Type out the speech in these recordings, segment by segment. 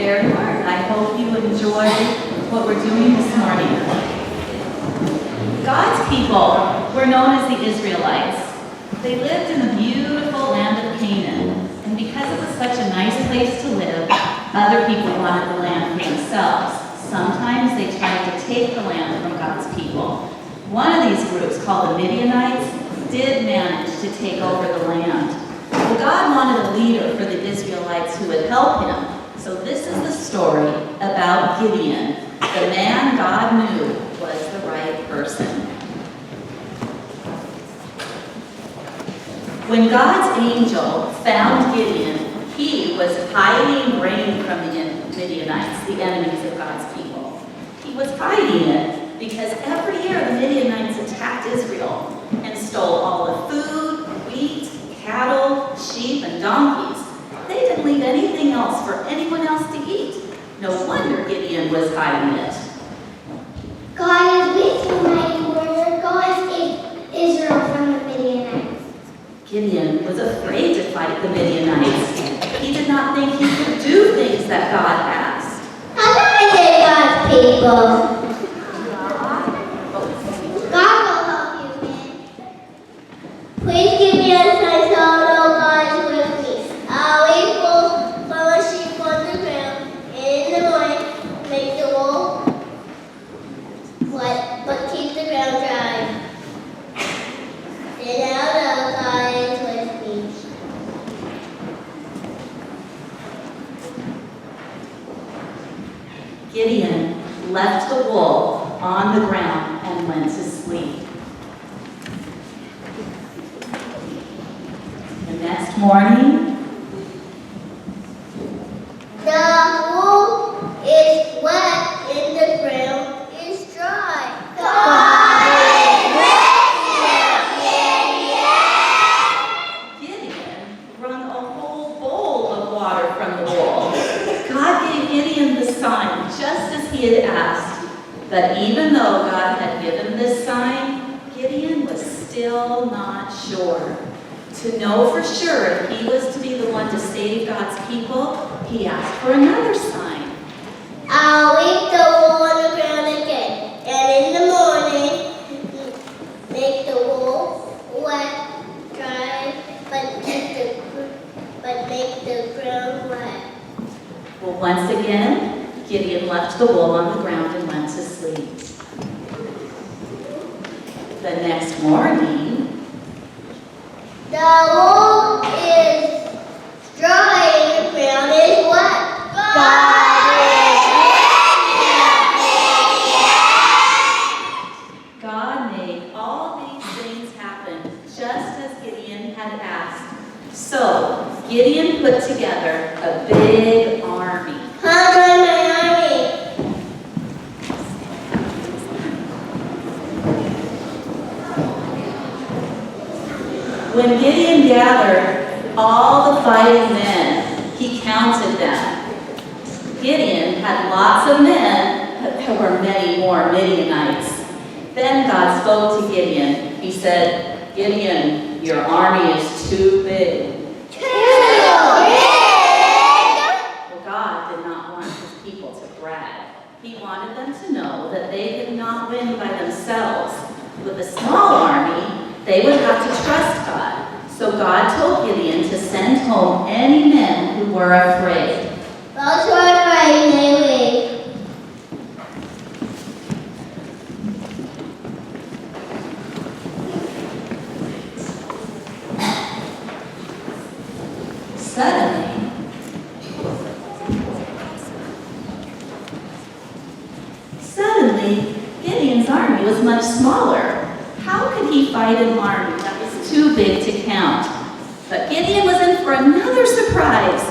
very hard. I hope you enjoy what we're doing this morning. God's people were known as the Israelites. They lived in the beautiful land of Canaan, and because it was such a nice place to live, other people wanted the land for themselves. Sometimes they tried to take the land from God's people. One of these groups, called the Midianites, did manage to take over the land. Well, God wanted a leader for the Israelites who would help him. So this is the story about Gideon, the man God knew was the right person. When God's angel found Gideon, he was hiding grain from the Midianites, the enemies of God's people. He was hiding it because every year the Midianites attacked Israel and stole all the food, wheat, cattle, sheep, and donkeys. They didn't leave anything else for anyone else to eat. No wonder Gideon was hiding it. God is with you, mighty warrior. God saved Israel from the Midianites. Gideon was afraid to fight the Midianites. He did not think he could do things that God asked. How can I save God's people? God will help you, man. Please give me a sign so I'll know God is with me. I'll wait for a sheep on the ground, and in the morning, make the wool wet, but keep the ground dry. Then I'll know God is with me. Gideon left the wool on the ground and went to sleep. The next morning, The wool is wet and the ground is dry. God is with you, Gideon wrung a whole bowl of water from the wool. God gave Gideon the sign just as he had asked. But even though God had given this sign, Gideon was still not sure. To know for sure if he was to be the one to save God's people, he asked for another sign. I'll leave the wool on the ground again, and in the morning, make the wool wet, dry, but make the ground wet. Well, once again, Gideon left the wool on the ground and went to sleep. The next morning, the wool is dry and the ground is wet. God is with you, God made all these things happen just as Gideon had asked. So, Gideon put together a big army. How join my army? When Gideon gathered all the fighting men, he counted them. Gideon had lots of men, but there were many more Midianites. Then God spoke to Gideon. He said, Gideon, your army is too big. Well, God did not want his people to brag. He wanted them to know that they could not win by themselves. With a small army, they would have to trust God. So God told Gideon to send home any men who were afraid. Those who are afraid may leave. Suddenly, Gideon's army was much smaller. How could he fight an army that was too big to count? But Gideon was in for another surprise.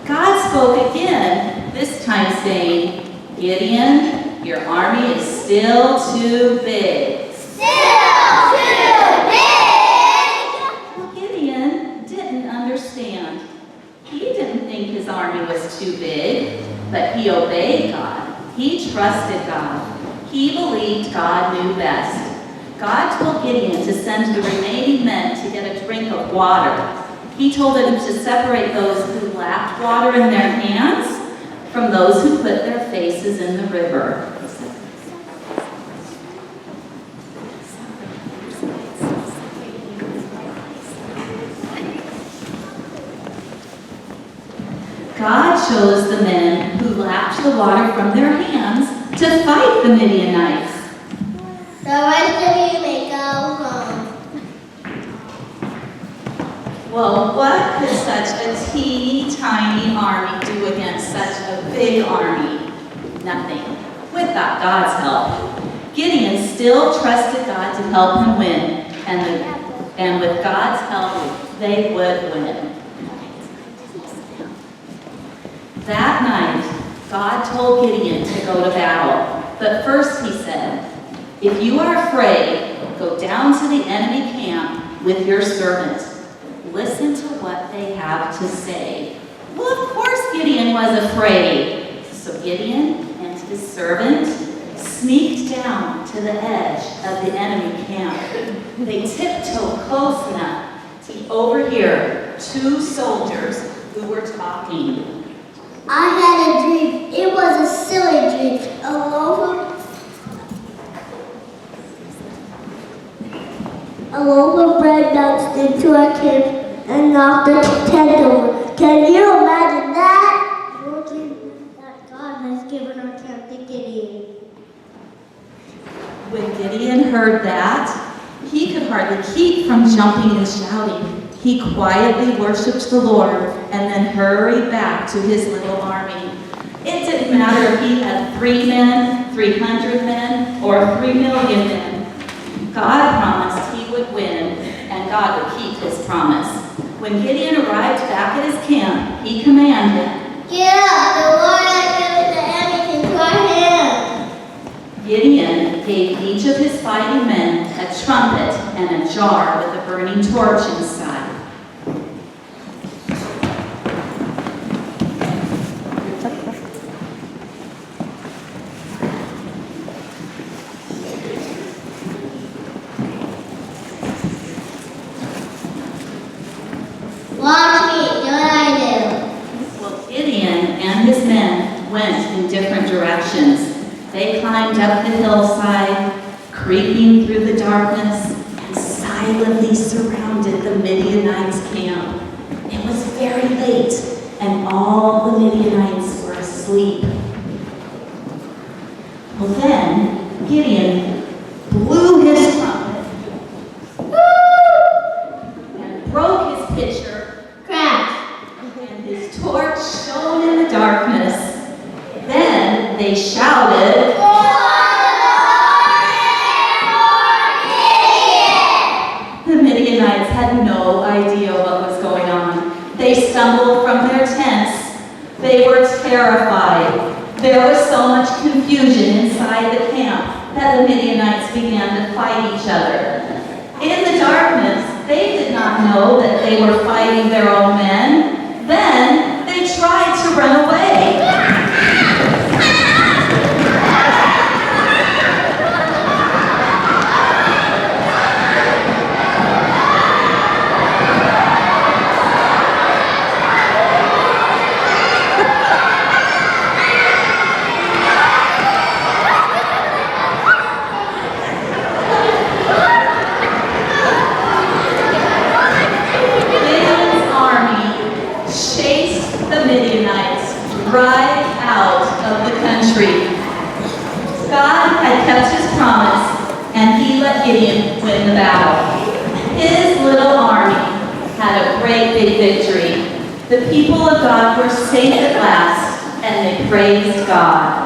God spoke again, this time saying, Gideon, your army is still too big. Still too big! Well, Gideon didn't understand. He didn't think his army was too big, but he obeyed God. He trusted God. He believed God knew best. God told Gideon to send the remaining men to get a drink of water. He told him to separate those who lacked water in their hands from those who put their faces in the river. God chose the men who lapped the water from their hands to fight the Midianites. The rest of you may go home. Well, what could such a teeny tiny army do against such a big army? Nothing, without God's help. Gideon still trusted God to help him win, and with God's help, they would win. That night, God told Gideon to go to battle. But first he said, "If you are afraid, go down to the enemy camp with your servant. Listen to what they have to say." Well, of course Gideon was afraid. So Gideon and his servant sneaked down to the edge of the enemy camp. They tiptoed close enough to overhear two soldiers who were talking. I had a dream. It was a silly dream. A loaf of bread bounced into a cave and knocked the tent over. Can you imagine that? Your dream that God has given our camp to Gideon. When Gideon heard that, he could hardly keep from jumping and shouting. He quietly worshiped the Lord and then hurried back to his little army. It didn't matter if he had 3 men, 300 men, or 3 million men. God promised he would win, and God would keep his promise. When Gideon arrived back at his camp, he commanded, "Get up! The Lord has given the enemy into our hands." Gideon gave each of his fighting men a trumpet and a jar with a burning torch inside. Watch me, do what I do. Well, Gideon and his men went in different directions. They climbed up the hillside, creeping through the darkness, and silently surrounded the Midianites' camp. It was very late, and all the Midianites were asleep. Well, then Gideon blew his trumpet and broke his pitcher, Crash. and his torch shone in the darkness. Then they shouted, The Midianites had no idea what was going on. They stumbled from their tents. They were terrified. There was so much confusion inside the camp that the Midianites began to fight each other. In the darkness, they did not know that they were fighting their own men. Then they tried to run away. Gideon's army chased the Midianites right out of the country. God had kept his promise, and he let Gideon win the battle. His little army had a great big victory. The people of God were safe at last, and they praised God.